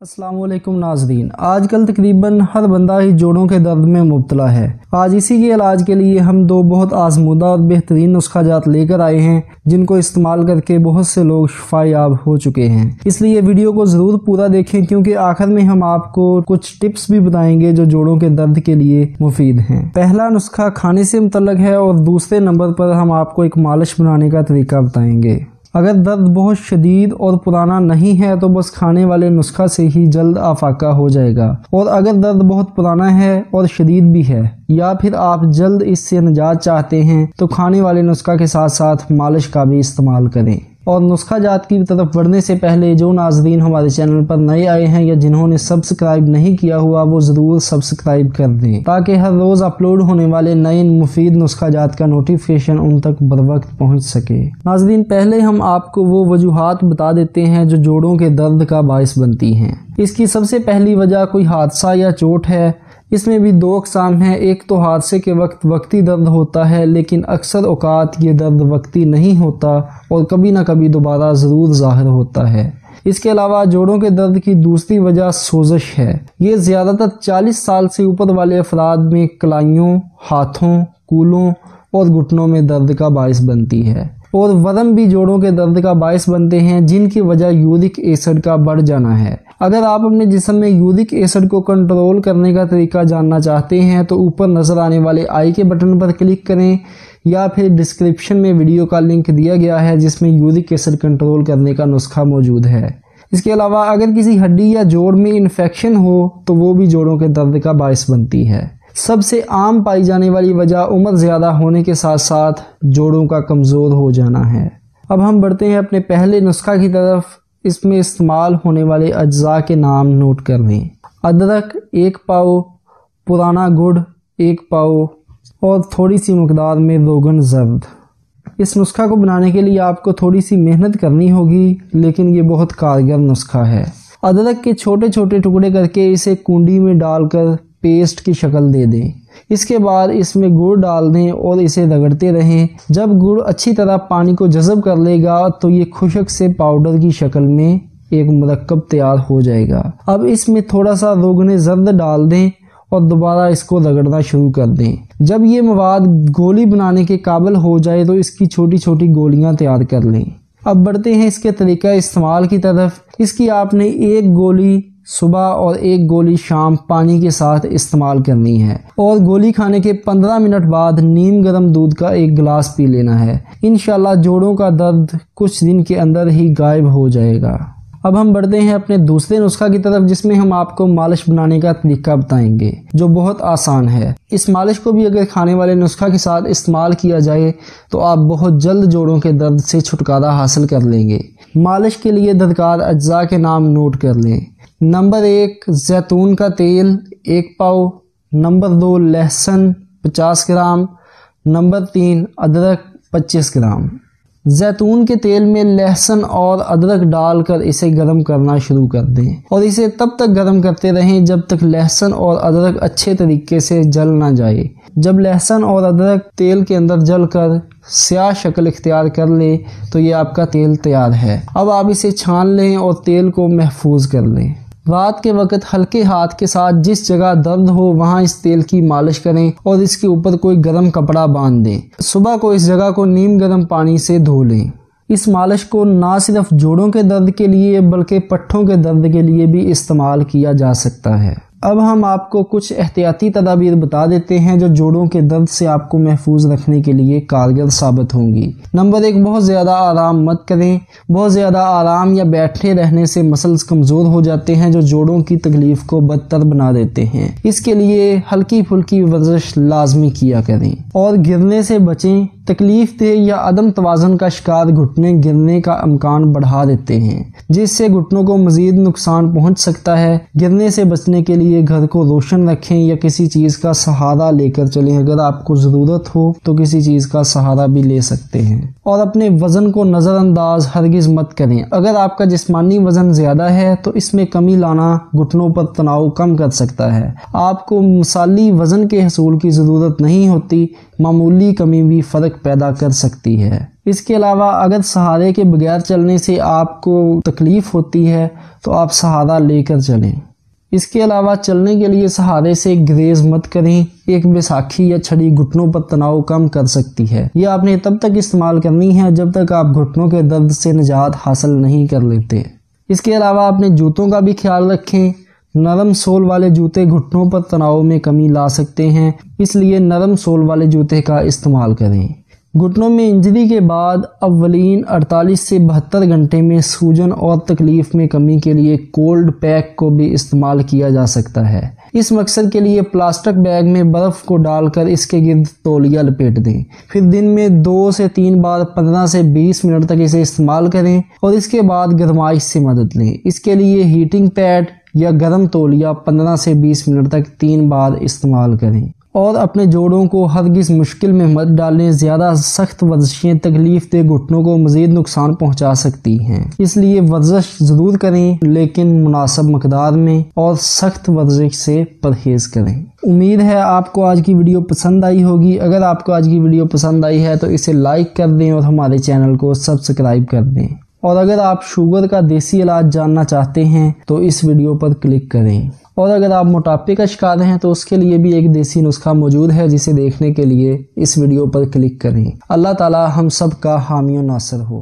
السلام علیکم ناظرین، آج کل تقریباً ہر بندہ ہی جوڑوں کے درد میں مبتلا ہے۔ آج اسی کے علاج کے لیے ہم دو بہت آزمودہ اور بہترین نسخہ جات لے کر آئے ہیں جن کو استعمال کر کے بہت سے لوگ شفا یاب ہو چکے ہیں۔ اس لیے ویڈیو کو ضرور پورا دیکھیں کیونکہ آخر میں ہم آپ کو کچھ ٹپس بھی بتائیں گے جو جوڑوں کے درد کے لیے مفید ہیں۔ پہلا نسخہ کھانے سے متعلق ہے اور دوسرے نمبر پر ہم آپ کو ایک مالش بنانے کا طریقہ بتائیں گے۔ اگر درد بہت شدید اور پرانا نہیں ہے تو بس کھانے والے نسخہ سے ہی جلد افاقہ ہو جائے گا، اور اگر درد بہت پرانا ہے اور شدید بھی ہے یا پھر آپ جلد اس سے نجات چاہتے ہیں تو کھانے والے نسخہ کے ساتھ ساتھ مالش کا بھی استعمال کریں۔ اور نسخہ جات کی طرف بڑھنے سے پہلے جو ناظرین ہمارے چینل پر نئے آئے ہیں یا جنہوں نے سبسکرائب نہیں کیا ہوا وہ ضرور سبسکرائب کر دیں تاکہ ہر روز اپلوڈ ہونے والے نئے مفید نسخہ جات کا نوٹیفیکیشن ان تک بروقت پہنچ سکے۔ ناظرین، پہلے ہم آپ کو وہ وجوہات بتا دیتے ہیں جو جوڑوں کے درد کا باعث بنتی ہیں۔ اس کی سب سے پہلی وجہ کوئی حادثہ یا چوٹ ہے۔ اس میں بھی دو اقسام ہیں، ایک تو حادثے کے وقت وقتی درد ہوتا ہے لیکن اکثر اوقات یہ درد وقتی نہیں ہوتا اور کبھی نہ کبھی دوبارہ ضرور ظاہر ہوتا ہے۔ اس کے علاوہ جوڑوں کے درد کی دوسری وجہ سوزش ہے۔ یہ زیادہ تر 40 سال سے اوپر والے افراد میں کلائیوں، ہاتھوں، کولوں اور گھٹنوں میں درد کا باعث بنتی ہے، اور ورم بھی جوڑوں کے درد کا باعث بنتے ہیں جن کی وجہ یورک ایسڈ کا بڑھ جانا ہے۔ اگر آپ اپنے جسم میں یورک ایسڈ کو کنٹرول کرنے کا طریقہ جاننا چاہتے ہیں تو اوپر نظر آنے والے آئی کے بٹن پر کلک کریں یا پھر ڈسکرپشن میں ویڈیو کا لنک دیا گیا ہے جس میں یورک ایسڈ کنٹرول کرنے کا نسخہ موجود ہے۔ اس کے علاوہ اگر کسی ہڈی یا جوڑ میں انفیکشن ہو تو وہ بھی جوڑوں کے درد کا باعث بنتی ہے۔ سب سے عام پائی جانے والی وجہ عمر زیادہ ہونے کے ساتھ ساتھ جوڑوں کا کمزور ہو جانا ہے۔ اب ہم بڑھتے ہیں اپنے پہلے نسخہ کی طرف۔ اس میں استعمال ہونے والے اجزاء کے نام نوٹ کر لیں۔ ادرک 1 پاؤ، پرانا گڑ 1 پاؤ اور تھوڑی سی مقدار میں روغن زرد۔ اس نسخہ کو بنانے کے لیے آپ کو تھوڑی سی محنت کرنی ہوگی لیکن یہ بہت کارگر نسخہ ہے۔ ادرک کے چھوٹے چھوٹے ٹکڑے کر کے اسے کنڈی میں ڈال کر پیسٹ کی شکل دے دیں۔ اس کے بعد اس میں گڑ ڈال دیں اور اسے رگڑتے رہیں۔ جب گڑ اچھی طرح پانی کو جذب کر لے گا تو یہ خشک سے پاؤڈر کی شکل میں ایک مرکب تیار ہو جائے گا۔ اب اس میں تھوڑا سا روغن زرد ڈال دیں اور دوبارہ اس کو رگڑنا شروع کر دیں۔ جب یہ مواد گولی بنانے کے قابل ہو جائے تو اس کی چھوٹی چھوٹی گولیاں تیار کر لیں۔ اب بڑھتے ہیں اس کے طریقہ استعمال کی طرف۔ اس کی آپ نے 1 گولی صبح اور 1 گولی شام پانی کے ساتھ استعمال کرنی ہے، اور گولی کھانے کے 15 منٹ بعد نیم گرم دودھ کا 1 گلاس پی لینا ہے۔ انشاءاللہ جوڑوں کا درد کچھ دن کے اندر ہی غائب ہو جائے گا۔ اب ہم بڑھتے ہیں اپنے دوسرے نسخہ کی طرف جس میں ہم آپ کو مالش بنانے کا طریقہ بتائیں گے جو بہت آسان ہے۔ اس مالش کو بھی اگر کھانے والے نسخہ کے ساتھ استعمال کیا جائے تو آپ بہت جلد جوڑوں کے درد سے چھٹکارا حاصل کر لیں گے۔ مالش کے لیے درکار اجزاء کے نام نوٹ کر لیں۔ نمبر 1 زیتون کا تیل 1 پاؤ، نمبر 2 لہسن 50 گرام، نمبر 3 ادرک 25 گرام۔ زیتون کے تیل میں لہسن اور ادرک ڈال کر اسے گرم کرنا شروع کر دیں اور اسے تب تک گرم کرتے رہیں جب تک لہسن اور ادرک اچھے طریقے سے جل نہ جائے۔ جب لہسن اور ادرک تیل کے اندر جل کر سیاہ شکل اختیار کر لے تو یہ آپ کا تیل تیار ہے۔ اب آپ اسے چھان لیں اور تیل کو محفوظ کر لیں۔ رات کے وقت ہلکے ہاتھ کے ساتھ جس جگہ درد ہو وہاں اس تیل کی مالش کریں اور اس کے اوپر کوئی گرم کپڑا باندھ دیں۔ صبح کو اس جگہ کو نیم گرم پانی سے دھو لیں۔ اس مالش کو نہ صرف جوڑوں کے درد کے لیے بلکہ پٹھوں کے درد کے لیے بھی استعمال کیا جا سکتا ہے۔ اب ہم آپ کو کچھ احتیاطی تدابیر بتا دیتے ہیں جو جوڑوں کے درد سے آپ کو محفوظ رکھنے کے لیے کارگر ثابت ہوں گی۔ نمبر 1 بہت زیادہ آرام مت کریں۔ بہت زیادہ آرام یا بیٹھے رہنے سے مسلز کمزور ہو جاتے ہیں جو جوڑوں کی تکلیف کو بدتر بنا دیتے ہیں۔ اس کے لیے ہلکی پھلکی ورزش لازمی کیا کریں اور گرنے سے بچیں۔ تکلیف دہ یا عدم توازن کا شکار گھٹنے گرنے کا امکان بڑھا دیتے ہیں جس سے گھٹنوں کو مزید نقصان پہنچ سکتا ہے۔ گرنے سے بچنے کے لیے گھر کو روشن رکھیں یا کسی چیز کا سہارا لے کر چلیں۔ اگر آپ کو ضرورت ہو تو کسی چیز کا سہارا بھی لے سکتے ہیں، اور اپنے وزن کو نظر انداز ہرگز مت کریں۔ اگر آپ کا جسمانی وزن زیادہ ہے تو اس میں کمی لانا گھٹنوں پر تناؤ کم کر سکتا ہے۔ آپ کو مثالی وزن کے حصول کی ضرورت نہیں ہوتی، معمولی کمی بھی فرق پیدا کر سکتی ہے۔ اس کے علاوہ اگر سہارے کے بغیر چلنے سے آپ کو تکلیف ہوتی ہے تو آپ سہارا لے کر چلیں۔ اس کے علاوہ چلنے کے لیے سہارے سے گریز مت کریں، ایک بیساکھی یا چھڑی گھٹنوں پر تناؤ کم کر سکتی ہے۔ یہ آپ نے تب تک استعمال کرنی ہے جب تک آپ گھٹنوں کے درد سے نجات حاصل نہیں کر لیتے۔ اس کے علاوہ اپنے جوتوں کا بھی خیال رکھیں۔ نرم سول والے جوتے گھٹنوں پر تناؤ میں کمی لا سکتے ہیں، اس لیے نرم سول والے جوتے کا استعمال کریں۔ گھٹنوں میں انجری کے بعد اولین 48 سے 72 گھنٹے میں سوجن اور تکلیف میں کمی کے لیے کولڈ پیک کو بھی استعمال کیا جا سکتا ہے۔ اس مقصد کے لیے پلاسٹک بیگ میں برف کو ڈال کر اس کے گرد تولیہ لپیٹ دیں، پھر دن میں 2 سے 3 بار 15 سے 20 منٹ تک اسے استعمال کریں اور اس کے بعد گرمائش سے مدد لیں۔ اس کے لیے ہیٹنگ پیڈ یا گرم تولیہ 15 سے 20 منٹ تک 3 بار استعمال کریں۔ اور اپنے جوڑوں کو ہرگز مشکل میں مت ڈالیں، زیادہ سخت ورزشیں تکلیف دہ گھٹنوں کو مزید نقصان پہنچا سکتی ہیں، اس لیے ورزش ضرور کریں لیکن مناسب مقدار میں اور سخت ورزش سے پرہیز کریں۔ امید ہے آپ کو آج کی ویڈیو پسند آئی ہوگی۔ اگر آپ کو آج کی ویڈیو پسند آئی ہے تو اسے لائک کر دیں اور ہمارے چینل کو سبسکرائب کر دیں، اور اگر آپ شوگر کا دیسی علاج جاننا چاہتے ہیں تو اس ویڈیو پر کلک کریں، اور اگر آپ موٹاپے کا شکار ہیں تو اس کے لیے بھی ایک دیسی نسخہ موجود ہے جسے دیکھنے کے لیے اس ویڈیو پر کلک کریں۔ اللہ تعالی ہم سب کا حامی و ناصر ہو۔